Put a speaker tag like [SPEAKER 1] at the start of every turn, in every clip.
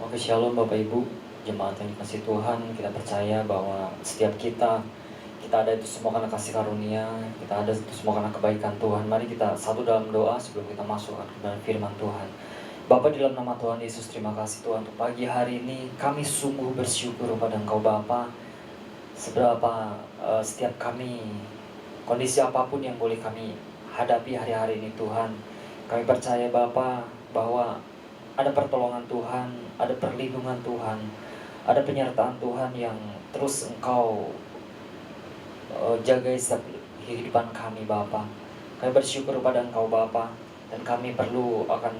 [SPEAKER 1] Oke, shalom Bapak Ibu, jemaat yang dikasih Tuhan. Kita percaya bahwa setiap kita ada itu semua karena kasih karunia, kita ada itu semua karena kebaikan Tuhan. Mari kita satu dalam doa sebelum kita masuk ke dalam firman Tuhan. Bapa, di dalam nama Tuhan Yesus, terima kasih Tuhan untuk pagi hari ini. Kami sungguh bersyukur kepada Engkau Bapa. Seberapa setiap kami, kondisi apapun yang boleh kami hadapi hari-hari ini Tuhan, kami percaya Bapa bahwa ada pertolongan Tuhan, ada perlindungan Tuhan, ada penyertaan Tuhan yang terus Engkau jagai setiap kehidupan kami Bapa. Kami bersyukur pada Engkau Bapa, dan kami perlu akan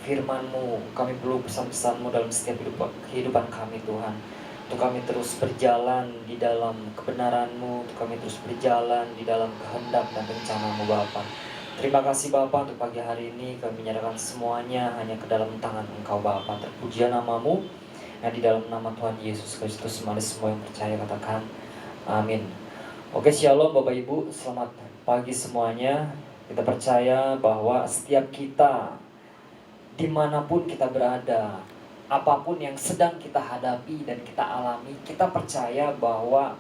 [SPEAKER 1] firman-Mu, kami perlu pesan-pesan-Mu dalam setiap kehidupan kami Tuhan. Untuk kami terus berjalan di dalam kebenaran-Mu, untuk kami terus berjalan di dalam kehendak dan rencana-Mu Bapa. Terima kasih Bapa, untuk pagi hari ini kami menyerahkan semuanya hanya ke dalam tangan Engkau Bapa. Terpujilah nama-Mu, di dalam nama Tuhan Yesus Kristus. Mari semua yang percaya katakan amin. Oke, shalom Bapak Ibu, selamat pagi semuanya. Kita percaya bahwa setiap kita, dimanapun kita berada, apapun yang sedang kita hadapi dan kita alami, kita percaya bahwa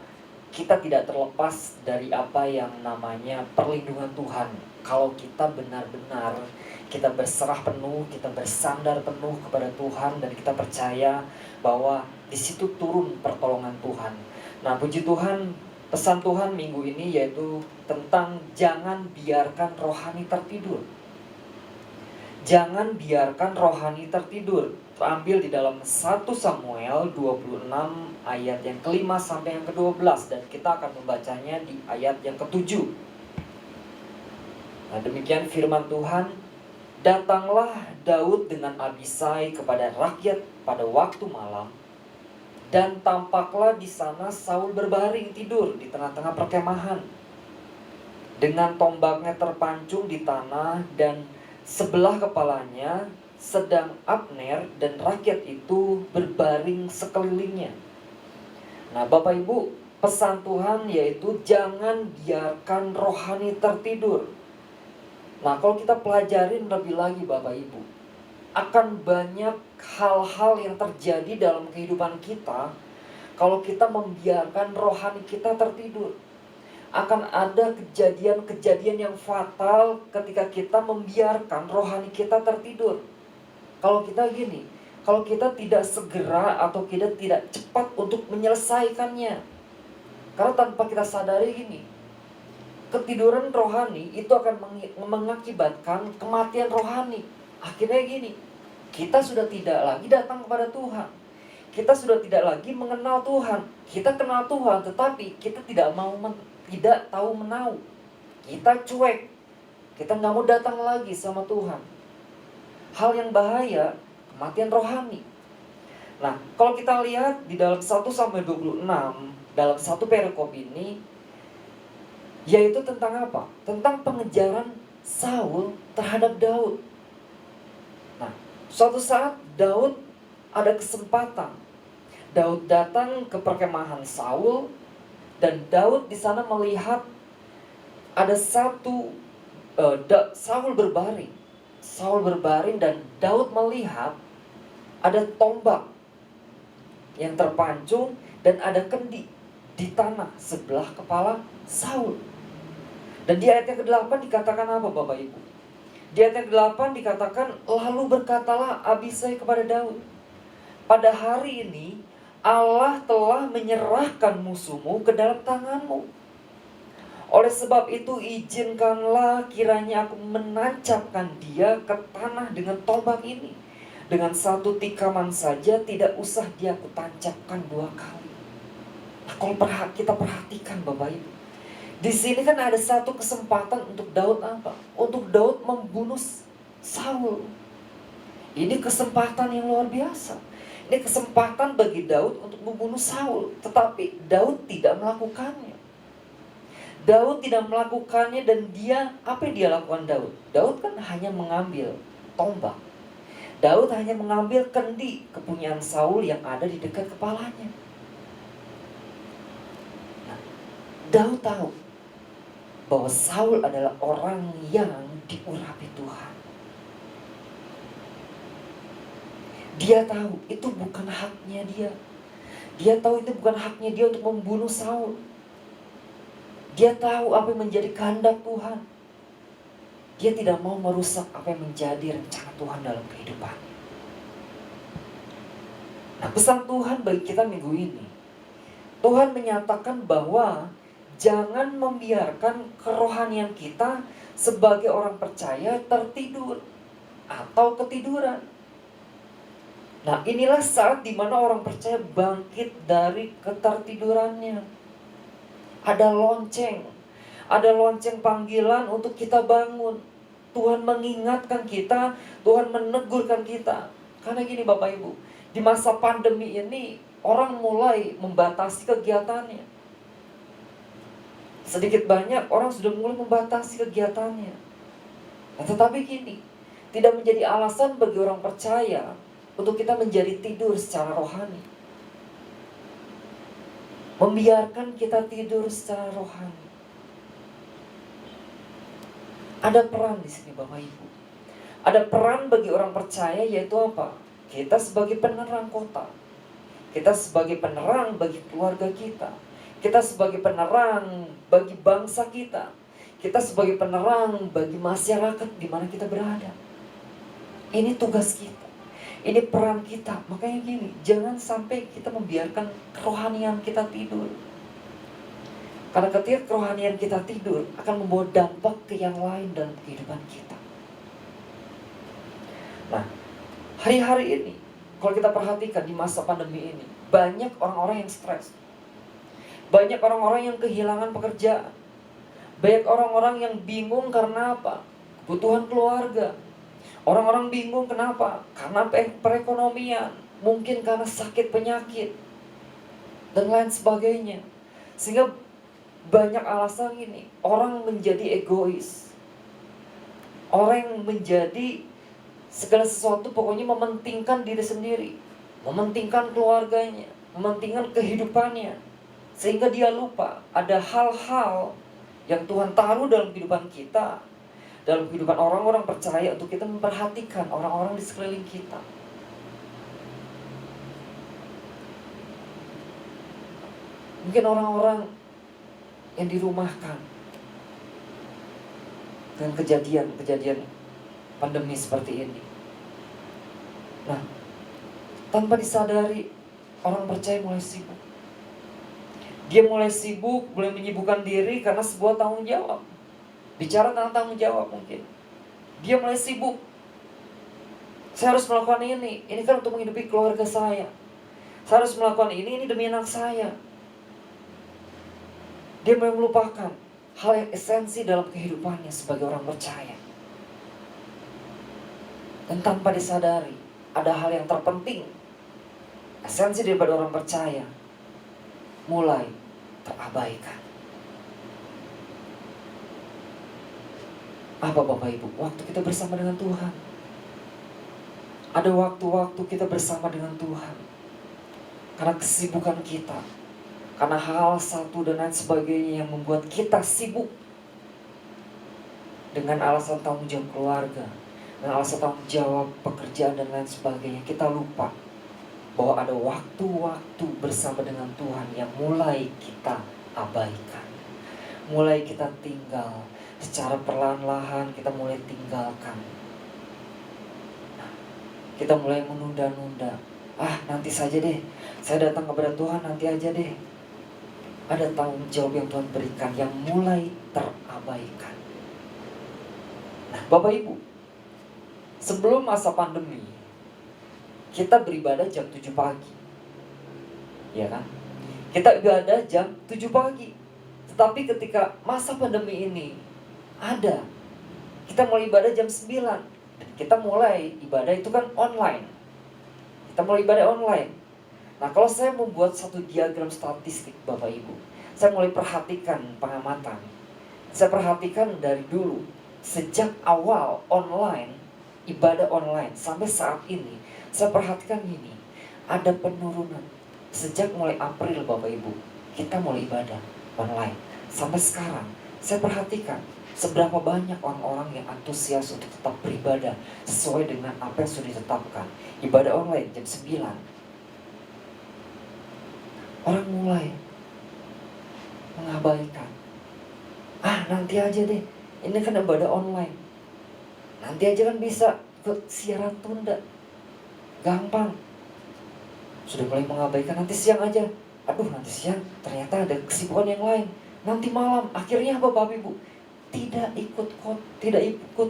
[SPEAKER 1] kita tidak terlepas dari apa yang namanya perlindungan Tuhan. Kalau kita benar-benar kita berserah penuh, kita bersandar penuh kepada Tuhan, dan kita percaya bahwa di situ turun pertolongan Tuhan. Nah, puji Tuhan, pesan Tuhan minggu ini yaitu tentang jangan biarkan rohani tertidur. Jangan biarkan rohani tertidur. Terambil di dalam 1 Samuel 26 ayat yang ke-5 sampai yang ke-12, dan kita akan membacanya di ayat yang ke-7. Nah, demikian firman Tuhan. Datanglah Daud dengan Abisai kepada rakyat pada waktu malam, dan tampaklah di sana Saul berbaring tidur di tengah-tengah perkemahan, dengan tombaknya terpancung di tanah, dan sebelah kepalanya sedang Abner dan rakyat itu berbaring sekelilingnya. Nah, Bapak Ibu, pesan Tuhan yaitu jangan biarkan rohani tertidur. Nah, kalau kita pelajarin lebih lagi Bapak Ibu, akan banyak hal-hal yang terjadi dalam kehidupan kita kalau kita membiarkan rohani kita tertidur. Akan ada kejadian-kejadian yang fatal ketika kita membiarkan rohani kita tertidur. Kalau kita gini, kalau kita tidak segera atau kita tidak cepat untuk menyelesaikannya. Karena tanpa kita sadari gini, ketiduran rohani itu akan mengakibatkan kematian rohani. Akhirnya gini, kita sudah tidak lagi datang kepada Tuhan. Kita sudah tidak lagi mengenal Tuhan. Kita kenal Tuhan, tetapi kita tidak tahu menau. Kita cuek. Kita nggak mau datang lagi sama Tuhan. Hal yang bahaya, kematian rohani. Nah, kalau kita lihat di dalam 1 Samuel 26, dalam satu perikop ini, yaitu tentang apa? Tentang pengejaran Saul terhadap Daud. Nah, suatu saat Daud ada kesempatan. Daud datang ke perkemahan Saul, dan Daud di sana melihat ada Saul berbaring. Saul berbaring, dan Daud melihat ada tombak yang terpancung dan ada kendi di tanah sebelah kepala Saul. Dan di ayat yang ke-8 dikatakan apa Bapak Ibu? Di ayat yang ke-8 dikatakan, lalu berkatalah Abisai kepada Daud, pada hari ini Allah telah menyerahkan musuhmu ke dalam tanganmu. Oleh sebab itu izinkanlah kiranya aku menancapkan dia ke tanah dengan tombak ini. Dengan satu tikaman saja, tidak usah dia aku tancapkan 2 kali. Nah, kalau kita perhatikan Bapak Ibu, di sini kan ada satu kesempatan untuk Daud apa? Untuk Daud membunuh Saul. Ini kesempatan yang luar biasa. Ini kesempatan bagi Daud untuk membunuh Saul, tetapi Daud tidak melakukannya. Daud tidak melakukannya, dan apa yang dia lakukan Daud? Daud kan hanya mengambil tombak. Daud hanya mengambil kendi kepunyaan Saul yang ada di dekat kepalanya. Nah, Daud tahu bahwa Saul adalah orang yang diurapi Tuhan. Dia tahu itu bukan haknya dia. Dia tahu itu bukan haknya dia untuk membunuh Saul. Dia tahu apa yang menjadi kehendak Tuhan. Dia tidak mau merusak apa yang menjadi rencana Tuhan dalam kehidupan. Nah, pesan Tuhan bagi kita minggu ini, Tuhan menyatakan bahwa jangan membiarkan kerohanian kita sebagai orang percaya tertidur atau ketiduran. Nah, inilah saat dimana orang percaya bangkit dari ketertidurannya. Ada lonceng panggilan untuk kita bangun. Tuhan mengingatkan kita, Tuhan menegurkan kita. Karena gini Bapak Ibu, di masa pandemi ini orang mulai membatasi kegiatannya. Sedikit banyak orang sudah mulai membatasi kegiatannya. Nah, tetapi gini, tidak menjadi alasan bagi orang percaya untuk kita menjadi tidur secara rohani. Membiarkan kita tidur secara rohani. Ada peran di sini Bapak Ibu. Ada peran bagi orang percaya, yaitu apa? Kita sebagai penerang kota. Kita sebagai penerang bagi keluarga kita. Kita sebagai penerang bagi bangsa kita. Kita sebagai penerang bagi masyarakat di mana kita berada. Ini tugas kita. Ini peran kita. Makanya gini, jangan sampai kita membiarkan kerohanian kita tidur. Karena ketika kerohanian kita tidur akan membawa dampak ke yang lain dalam kehidupan kita. Nah, hari-hari ini kalau kita perhatikan di masa pandemi ini, banyak orang-orang yang stres. Banyak orang-orang yang kehilangan pekerjaan. Banyak orang-orang yang bingung karena apa? Kebutuhan keluarga. Orang-orang bingung kenapa? Karena perekonomian. Mungkin karena sakit penyakit. Dan lain sebagainya. Sehingga banyak alasan ini. Orang menjadi egois. Orang menjadi segala sesuatu pokoknya mementingkan diri sendiri. Mementingkan keluarganya. Mementingkan kehidupannya. Sehingga dia lupa ada hal-hal yang Tuhan taruh dalam kehidupan kita, dalam kehidupan orang-orang percaya, untuk kita memperhatikan orang-orang di sekeliling kita. Mungkin orang-orang yang dirumahkan dengan kejadian pandemi seperti ini. Nah, tanpa disadari, orang percaya mulai sibuk. Dia mulai sibuk, mulai menyibukkan diri karena sebuah tanggung jawab. Bicara tentang tanggung jawab mungkin. Dia mulai sibuk. Saya harus melakukan ini. Ini kan untuk menghidupi keluarga saya. Saya harus melakukan ini demi anak saya. Dia mulai melupakan hal yang esensi dalam kehidupannya sebagai orang percaya. Dan tanpa disadari, ada hal yang terpenting, esensi daripada orang percaya, mulai terabaikan. Apa Bapak Ibu? Waktu kita bersama dengan Tuhan. Ada waktu-waktu kita bersama dengan Tuhan. Karena kesibukan kita, karena hal satu dan lain sebagainya yang membuat kita sibuk. Dengan alasan tanggung jawab keluarga, dengan alasan tanggung jawab pekerjaan dan lain sebagainya, kita lupa bahwa ada waktu-waktu bersama dengan Tuhan yang mulai kita abaikan. Mulai kita tinggal. Secara perlahan-lahan kita mulai tinggalkan. Kita mulai menunda-nunda. Nanti saja deh. Saya datang kepada Tuhan nanti aja deh. Ada tanggung jawab yang Tuhan berikan yang mulai terabaikan. Nah, Bapak Ibu, sebelum masa pandemi, kita beribadah jam 7 pagi. Ya kan? Kita ibadah jam 7 pagi. Tetapi ketika masa pandemi ini ada, kita mulai ibadah jam 9. Dan kita mulai ibadah itu kan online. Kita mulai ibadah online. Nah, kalau saya membuat satu diagram statistik Bapak Ibu, saya mulai perhatikan pengamatan. Saya perhatikan dari dulu, sejak awal online, ibadah online sampai saat ini, saya perhatikan ini, ada penurunan. Sejak mulai April Bapak Ibu, kita mulai ibadah online. Sampai sekarang, saya perhatikan Seberapa banyak orang-orang yang antusias untuk tetap beribadah sesuai dengan apa yang sudah ditetapkan. Ibadah online jam 9. Orang mulai mengabaikan. Nanti aja deh. Ini kan ibadah online. Nanti aja kan bisa ikut siaran tunda. Gampang. Sudah mulai mengabaikan, nanti siang aja. Nanti siang ternyata ada kesibukan yang lain. Nanti malam, akhirnya apa Bapak Ibu? Tidak ikut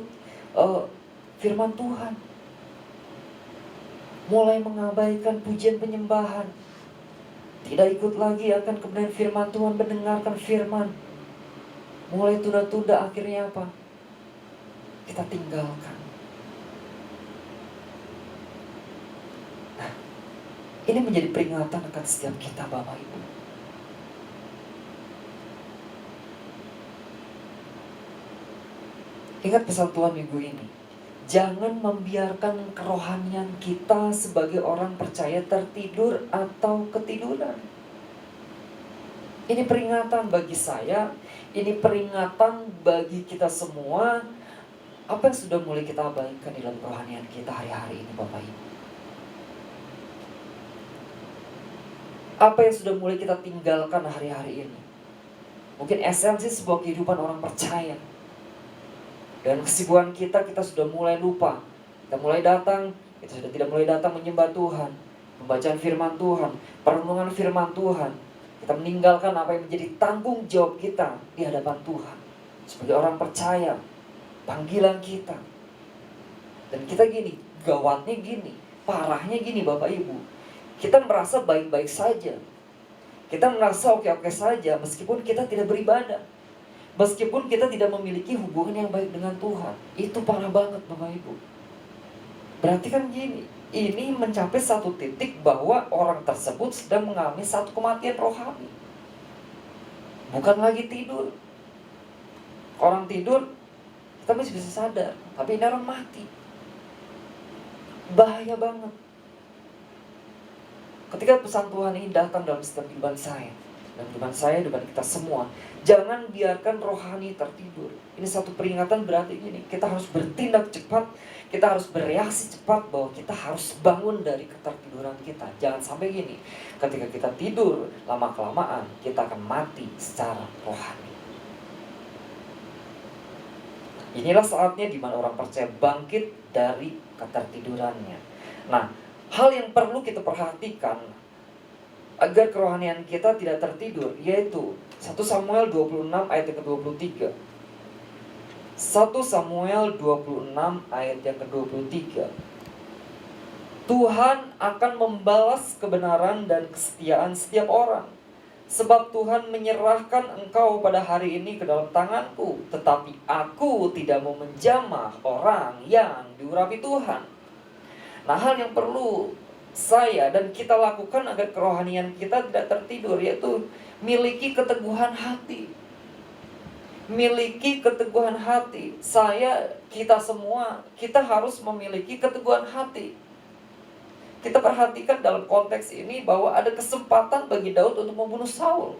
[SPEAKER 1] firman Tuhan. Mulai mengabaikan pujian penyembahan. Tidak ikut lagi akan kebenaran firman Tuhan, mendengarkan firman. Mulai tunda-tunda, akhirnya apa? Kita tinggalkan. Nah, ini menjadi peringatan akan setiap kita Bapak Ibu. Ingat pesan Tuhan minggu ini. Jangan membiarkan kerohanian kita sebagai orang percaya tertidur atau ketiduran. Ini peringatan bagi saya, ini peringatan bagi kita semua. Apa yang sudah mulai kita abaikan dalam kerohanian kita hari-hari ini Bapak Ibu? Apa yang sudah mulai kita tinggalkan hari-hari ini? Mungkin esensi sebuah kehidupan orang percaya. Dan kesibukan kita sudah mulai lupa. Kita mulai datang, kita sudah tidak mulai datang menyembah Tuhan, pembacaan firman Tuhan, perenungan firman Tuhan. Kita meninggalkan apa yang menjadi tanggung jawab kita di hadapan Tuhan sebagai orang percaya, panggilan kita. Dan kita gini, gawatnya gini, parahnya gini Bapak Ibu. Kita merasa baik-baik saja. Kita merasa oke-oke saja meskipun kita tidak beribadah. Meskipun kita tidak memiliki hubungan yang baik dengan Tuhan. Itu parah banget Bapak Ibu. Berarti kan gini, ini mencapai satu titik bahwa orang tersebut sedang mengalami satu kematian rohani. Bukan lagi tidur. Orang tidur, kita masih bisa sadar. Tapi ini orang mati. Bahaya banget. Ketika pesan Tuhan ini datang dalam setiap kehidupan saya, dan kehidupan saya, kehidupan kita semua, jangan biarkan rohani tertidur. Ini satu peringatan, berarti gini, kita harus bertindak cepat, kita harus bereaksi cepat bahwa kita harus bangun dari ketertiduran kita. Jangan sampai gini, ketika kita tidur, lama-kelamaan kita akan mati secara rohani. Inilah saatnya di mana orang percaya bangkit dari ketertidurannya. Nah, hal yang perlu kita perhatikan agar kerohanian kita tidak tertidur, yaitu 1 Samuel 26 ayat yang ke-23. 1 Samuel 26 ayat yang ke-23. Tuhan akan membalas kebenaran dan kesetiaan setiap orang. Sebab Tuhan menyerahkan engkau pada hari ini ke dalam tanganku. Tetapi aku tidak mau menjamah orang yang diurapi Tuhan. Nah, hal yang perlu saya dan kita lakukan agar kerohanian kita tidak tertidur, yaitu miliki keteguhan hati. Miliki keteguhan hati. Kita semua, kita harus memiliki keteguhan hati. Kita perhatikan dalam konteks ini bahwa ada kesempatan bagi Daud untuk membunuh Saul.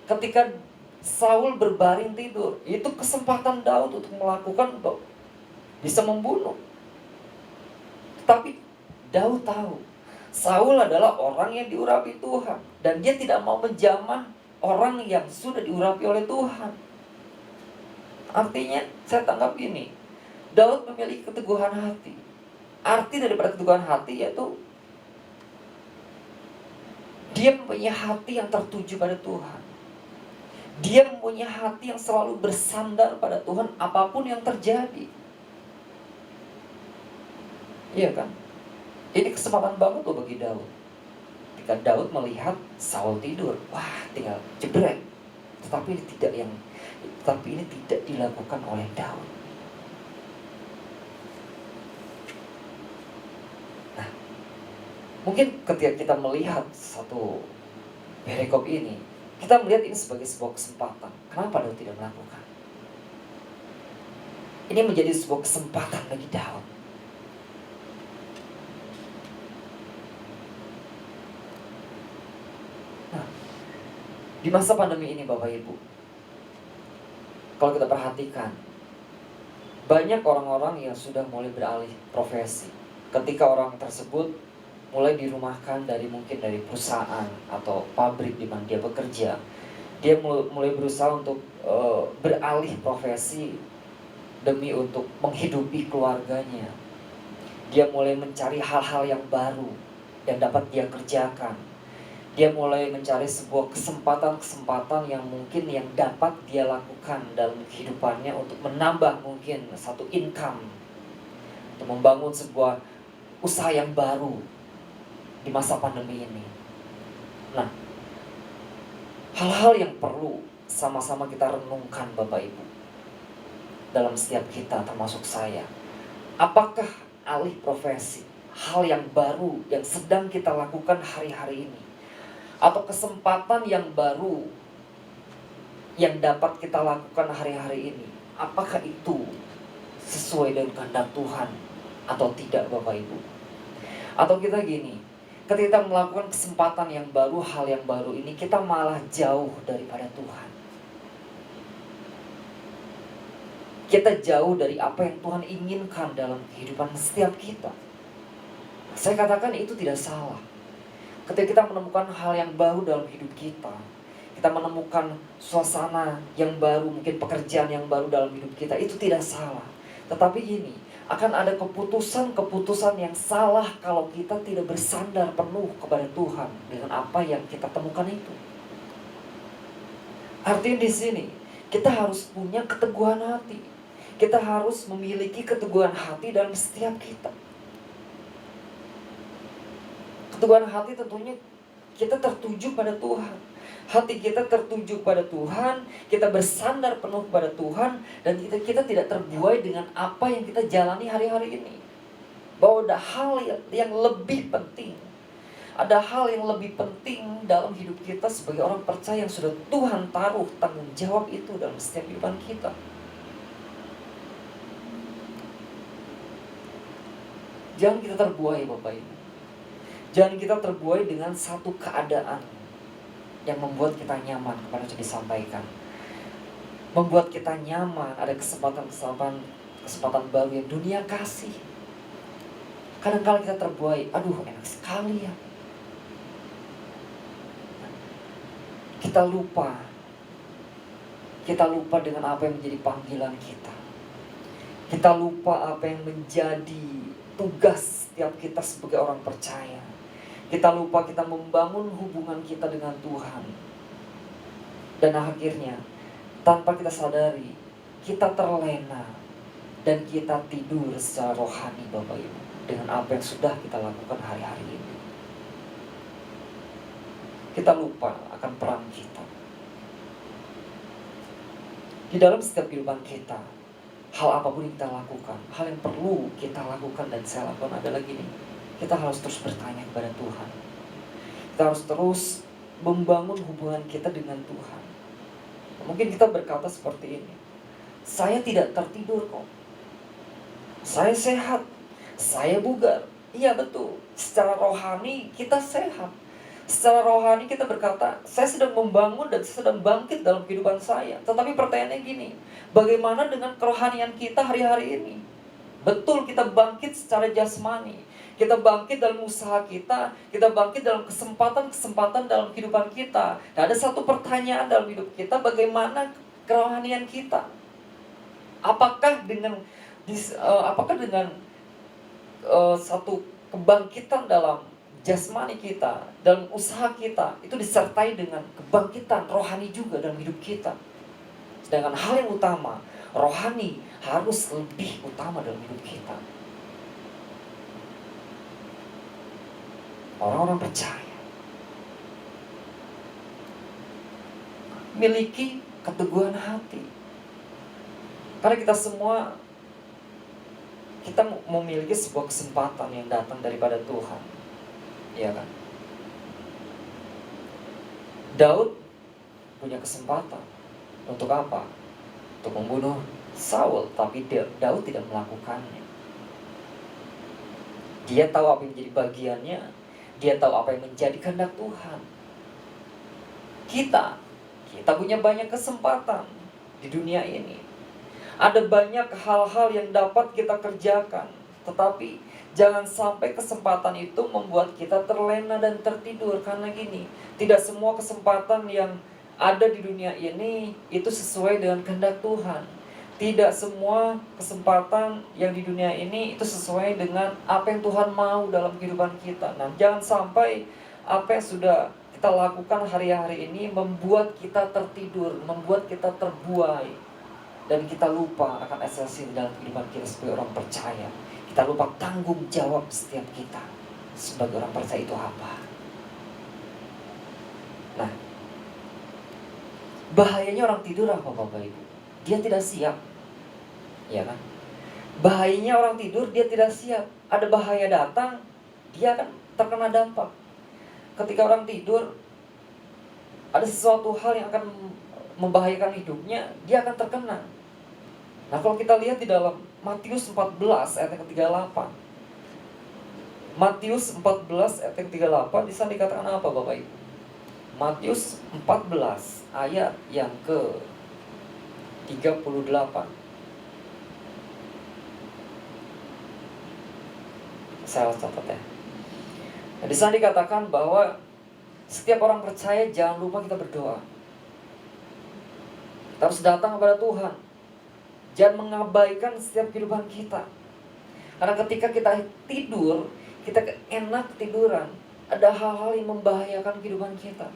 [SPEAKER 1] Ketika Saul berbaring tidur, itu kesempatan Daud untuk melakukan, bisa membunuh. Tapi Daud tahu Saul adalah orang yang diurapi Tuhan, dan dia tidak mau menjamah orang yang sudah diurapi oleh Tuhan. Artinya saya tangkap gini, Daud memiliki keteguhan hati. Arti daripada keteguhan hati yaitu dia mempunyai hati yang tertuju pada Tuhan. Dia mempunyai hati yang selalu bersandar pada Tuhan apapun yang terjadi. Iya kan? Ini kesempatan banget loh bagi Daud. Ketika Daud melihat Saul tidur, wah tinggal jebrek. Tetapi ini tidak dilakukan oleh Daud. Nah, mungkin ketika kita melihat satu perikop ini, kita melihat ini sebagai sebuah kesempatan. Kenapa Daud tidak melakukan? Ini menjadi sebuah kesempatan bagi Daud. Di masa pandemi ini Bapak Ibu, Kalau kita perhatikan, banyak orang-orang yang sudah mulai beralih profesi. Ketika orang tersebut mulai dirumahkan mungkin dari perusahaan atau pabrik di mana dia bekerja, dia mulai berusaha untuk beralih profesi demi untuk menghidupi keluarganya. Dia mulai mencari hal-hal yang baru yang dapat dia kerjakan. Dia mulai mencari sebuah kesempatan-kesempatan yang mungkin yang dapat dia lakukan dalam kehidupannya untuk menambah mungkin satu income, untuk membangun sebuah usaha yang baru di masa pandemi ini. Nah, hal-hal yang perlu sama-sama kita renungkan Bapak Ibu dalam setiap kita, termasuk saya. Apakah alih profesi, hal yang baru yang sedang kita lakukan hari-hari ini, atau kesempatan yang baru yang dapat kita lakukan hari-hari ini, apakah itu sesuai dengan kehendak Tuhan atau tidak Bapak Ibu? Atau kita gini, ketika melakukan kesempatan yang baru, hal yang baru ini, kita malah jauh daripada Tuhan. Kita jauh dari apa yang Tuhan inginkan dalam kehidupan setiap kita. Saya katakan itu tidak salah. Ketika kita menemukan hal yang baru dalam hidup kita, kita menemukan suasana yang baru, mungkin pekerjaan yang baru dalam hidup kita, itu tidak salah. Tetapi gini, akan ada keputusan-keputusan yang salah kalau kita tidak bersandar penuh kepada Tuhan dengan apa yang kita temukan itu. Artinya di sini, kita harus punya keteguhan hati. Kita harus memiliki keteguhan hati dalam setiap kita. Keteguhan hati tentunya kita tertuju pada Tuhan. Hati kita tertuju pada Tuhan, kita bersandar penuh pada Tuhan, dan kita tidak terbuai dengan apa yang kita jalani hari-hari ini. Bahwa ada hal yang lebih penting. Ada hal yang lebih penting dalam hidup kita sebagai orang percaya yang sudah Tuhan taruh tanggung jawab itu dalam setiap kehidupan kita. Jangan kita terbuai Bapak Ibu. Jangan kita terbuai dengan satu keadaan yang membuat kita nyaman, kemarin sudah disampaikan. Membuat kita nyaman, ada kesempatan baru yang dunia kasih. Kadang-kadang kita terbuai, aduh enak sekali ya. Kita lupa dengan apa yang menjadi panggilan kita. Kita lupa apa yang menjadi tugas setiap kita sebagai orang percaya. Kita lupa kita membangun hubungan kita dengan Tuhan. Dan akhirnya, tanpa kita sadari, kita terlena dan kita tidur secara rohani Bapak Ibu dengan apa yang sudah kita lakukan hari-hari ini. Kita lupa akan peran kita. Di dalam setiap kehidupan kita, hal apapun yang kita lakukan, hal yang perlu kita lakukan dan saya lakukan adalah gini. Kita harus terus bertanya kepada Tuhan. Kita harus terus membangun hubungan kita dengan Tuhan. Mungkin kita berkata seperti ini, saya tidak tertidur kok. Saya sehat. Saya bugar. Iya betul. Secara rohani kita sehat. Secara rohani kita berkata, saya sedang membangun dan sedang bangkit dalam kehidupan saya. Tetapi pertanyaannya gini, bagaimana dengan kerohanian kita hari-hari ini? Betul kita bangkit secara jasmani. Kita bangkit dalam usaha kita bangkit dalam kesempatan-kesempatan dalam kehidupan kita. Nah, ada satu pertanyaan dalam hidup kita, bagaimana kerohanian kita? Apakah dengan satu kebangkitan dalam jasmani kita, dalam usaha kita, itu disertai dengan kebangkitan rohani juga dalam hidup kita. Sedangkan hal yang utama, rohani harus lebih utama dalam hidup kita. Orang-orang percaya miliki keteguhan hati. Karena kita semua memiliki sebuah kesempatan yang datang daripada Tuhan. Iya kan? Daud punya kesempatan. Untuk apa? Untuk membunuh Saul, tapi Daud tidak melakukannya. Dia tahu apa yang menjadi bagiannya. Dia tahu apa yang menjadi kehendak Tuhan. Kita punya banyak kesempatan. di dunia ini. Ada banyak hal-hal yang dapat kita kerjakan, tetapi jangan sampai kesempatan itu membuat kita terlena dan tertidur. Karena gini, tidak semua kesempatan yang ada di dunia ini itu sesuai dengan kehendak Tuhan. Tidak semua kesempatan yang di dunia ini itu sesuai dengan apa yang Tuhan mau dalam kehidupan kita. Nah, jangan sampai apa yang sudah kita lakukan hari-hari ini membuat kita tertidur, membuat kita terbuai, dan kita lupa akan esensi dalam kehidupan kita sebagai orang percaya. Kita lupa tanggung jawab setiap kita sebagai orang percaya itu apa. Nah, bahayanya orang tidur apa Bapak Ibu? Dia tidak siap. Ya kan? Bahayanya orang tidur, dia tidak siap. Ada bahaya datang, dia akan terkena dampak. Ketika orang tidur, ada sesuatu hal yang akan membahayakan hidupnya, dia akan terkena. Nah, kalau kita lihat di dalam Matius 14 ayat yang ke-38. Matius 14 ayat yang ke-38, di sana dikatakan apa Bapak Ibu? Matius 14 ayat yang ke-38. Saya harus catat ya. Nah, di sana dikatakan bahwa setiap orang percaya jangan lupa kita berdoa. Kita harus datang kepada Tuhan. Jangan mengabaikan setiap kehidupan kita. Karena ketika kita tidur, kita enak tiduran, ada hal-hal yang membahayakan kehidupan kita.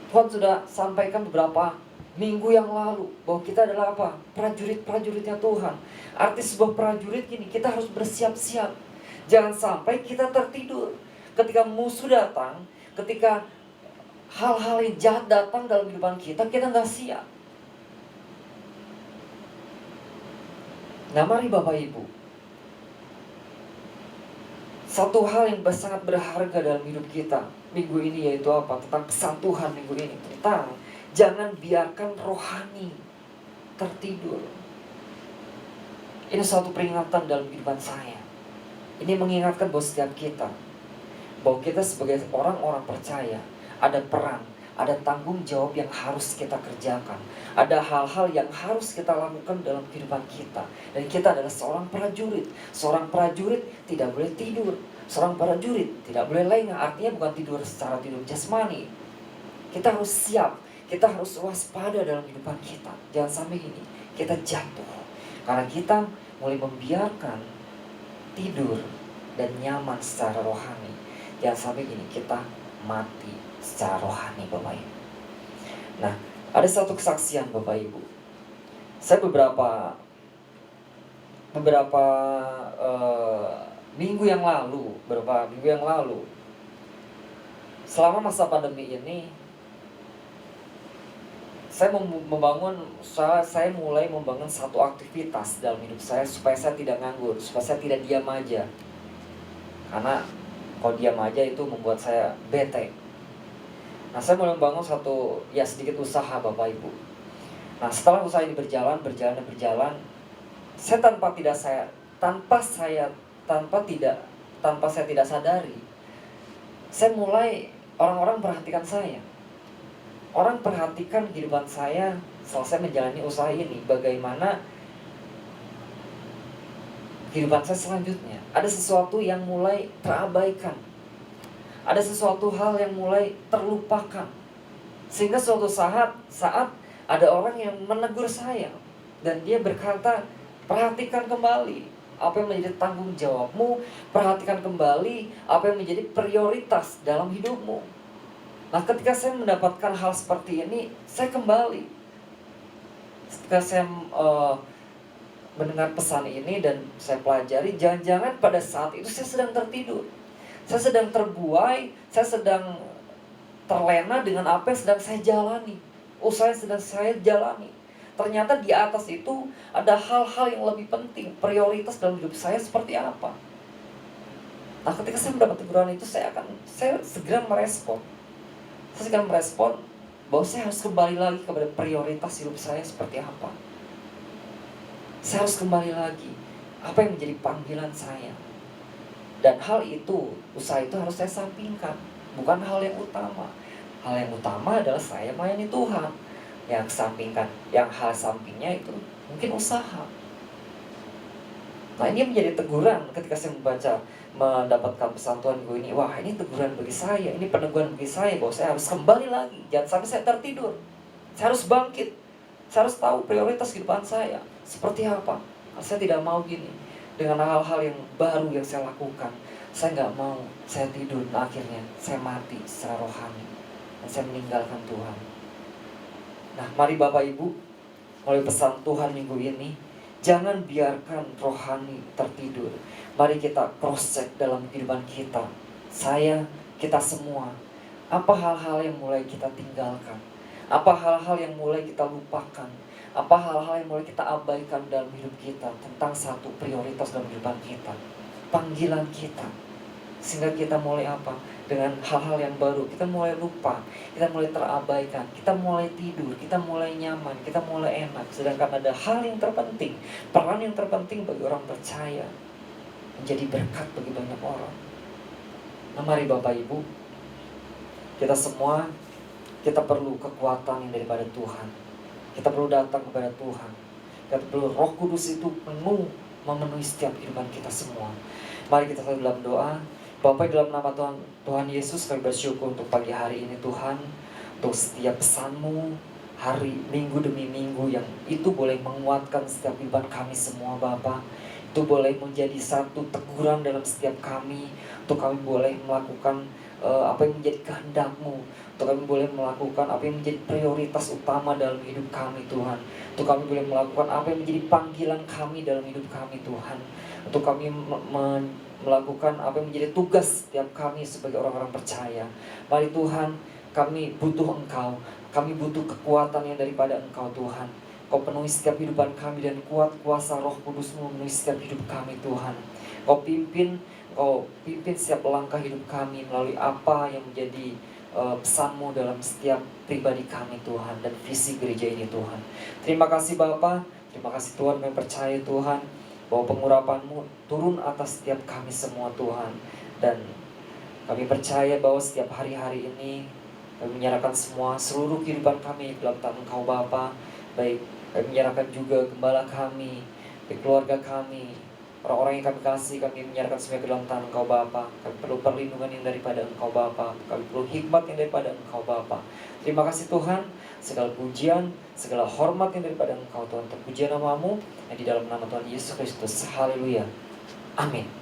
[SPEAKER 1] Tuhan sudah sampaikan beberapa minggu yang lalu bahwa kita adalah apa? Prajurit-prajuritnya Tuhan. Arti sebuah prajurit gini, kita harus bersiap-siap. Jangan sampai kita tertidur. Ketika musuh datang, ketika hal-hal yang jahat datang dalam kehidupan kita nggak siap. Nah, mari Bapak Ibu, satu hal yang sangat berharga dalam hidup kita minggu ini yaitu apa? Tentang pesan Tuhan minggu ini, tentang jangan biarkan rohani tertidur. Ini suatu peringatan dalam kehidupan saya. Ini mengingatkan bahwa setiap kita, bahwa kita sebagai orang-orang percaya, ada peran, ada tanggung jawab yang harus kita kerjakan. Ada hal-hal yang harus kita lakukan dalam kehidupan kita. Dan kita adalah seorang prajurit. Seorang prajurit tidak boleh tidur. Seorang prajurit tidak boleh lengah. Artinya bukan tidur secara tidur jasmani. Kita harus siap. Kita harus waspada dalam kehidupan kita. Jangan sampai ini kita jatuh. Karena kita mulai membiarkan tidur dan nyaman secara rohani. Jangan sampai gini kita mati secara rohani Bapak Ibu. Nah, ada satu kesaksian Bapak Ibu. Saya beberapa minggu yang lalu, selama masa pandemi ini, saya mulai membangun satu aktivitas dalam hidup saya supaya saya tidak nganggur, supaya saya tidak diam aja. Karena kalau diam aja itu membuat saya bete. Nah, saya mulai membangun satu sedikit usaha Bapak Ibu. Nah, setelah usaha ini berjalan, saya tanpa saya tidak sadari, saya mulai orang-orang perhatikan saya. Orang perhatikan kehidupan saya selesai menjalani usaha ini, bagaimana kehidupan saya selanjutnya. Ada sesuatu yang mulai terabaikan. Ada sesuatu hal yang mulai terlupakan. Sehingga suatu saat ada orang yang menegur saya. Dan dia berkata, perhatikan kembali apa yang menjadi tanggung jawabmu. Perhatikan kembali apa yang menjadi prioritas dalam hidupmu. Nah, ketika saya mendapatkan hal seperti ini, saya kembali. Ketika saya mendengar pesan ini dan saya pelajari, jangan-jangan pada saat itu saya sedang tertidur. Saya sedang terbuai, saya sedang terlena dengan apa yang sedang saya jalani. Usaha yang sedang saya jalani. Ternyata di atas itu ada hal-hal yang lebih penting, prioritas dalam hidup saya seperti apa. Nah, ketika saya mendapat teguran itu, saya segera merespon. Saya segera merespon bahwa saya harus kembali lagi kepada prioritas hidup saya seperti apa. Saya harus kembali lagi apa yang menjadi panggilan saya. Dan hal itu, usaha itu harus saya sampingkan. Bukan hal yang utama. Hal yang utama adalah saya melayani Tuhan. Yang kesampingkan, yang hal sampingnya itu mungkin usaha. Nah, ini menjadi teguran ketika saya mendapatkan pesan Tuhan minggu ini. Wah, ini teguran bagi saya, ini peneguhan bagi saya bahwa saya harus kembali lagi. Jangan sampai saya tertidur. Saya harus bangkit. Saya harus tahu prioritas kehidupan saya seperti apa. Saya tidak mau gini dengan hal-hal yang baru yang saya lakukan. Saya nggak mau saya tidur, nah akhirnya saya mati secara rohani dan saya meninggalkan Tuhan. Nah, mari Bapak Ibu, melalui pesan Tuhan minggu ini, jangan biarkan rohani tertidur. Mari kita cross check dalam kehidupan kita. Kita semua. Apa hal-hal yang mulai kita tinggalkan? Apa hal-hal yang mulai kita lupakan? Apa hal-hal yang mulai kita abaikan dalam hidup kita tentang satu prioritas dalam kehidupan kita? Panggilan kita. Sehingga kita mulai apa? Dengan hal-hal yang baru, kita mulai lupa, kita mulai terabaikan, kita mulai tidur, kita mulai nyaman, kita mulai enak. Sedangkan ada hal yang terpenting, peran yang terpenting bagi orang percaya, menjadi berkat bagi banyak orang. Nah, mari Bapak Ibu, kita semua, kita perlu kekuatan yang daripada Tuhan. Kita perlu datang kepada Tuhan. Kita perlu Roh Kudus itu memenuhi setiap kehidupan kita semua. Mari kita satu dalam doa. Bapak, dalam nama Tuhan Yesus, kami bersyukur untuk pagi hari ini Tuhan, untuk setiap pesan-Mu hari minggu demi minggu yang itu boleh menguatkan setiap kehidupan kami semua Bapak. Itu boleh menjadi satu teguran dalam setiap kami, untuk kami boleh melakukan apa yang menjadi kehendak-Mu, untuk kami boleh melakukan apa yang menjadi prioritas utama dalam hidup kami Tuhan, untuk kami boleh melakukan apa yang menjadi panggilan kami dalam hidup kami Tuhan, untuk kami melakukan apa yang menjadi tugas setiap kami sebagai orang-orang percaya. Mari Tuhan, kami butuh Engkau, kami butuh kekuatan yang daripada Engkau Tuhan. Kau penuhi setiap kehidupan kami dan kuat kuasa Roh Kudus-Mu memenuhi setiap hidup kami Tuhan. Kau pimpin setiap langkah hidup kami melalui apa yang menjadi pesan-Mu dalam setiap pribadi kami Tuhan, dan visi gereja ini Tuhan. Terima kasih Bapa, terima kasih Tuhan, kami percaya Tuhan bahwa pengurapan-Mu turun atas setiap kami semua Tuhan. Dan kami percaya bahwa setiap hari-hari ini kami menyerahkan seluruh kehidupan kami dalam tangan Engkau Bapa. Baik, kami menyerahkan juga gembala kami, keluarga kami, orang-orang yang kami kasih, kami menyerahkan semua ke dalam tangan Engkau Bapa. Kami perlu perlindungan yang daripada Engkau Bapa. Kami perlu hikmat yang daripada Engkau Bapa. Terima kasih Tuhan, segala pujian, segala hormat yang daripada Engkau Tuhan. Terpuji nama-Mu yang di dalam nama Tuhan Yesus Kristus. Haleluya. Amin.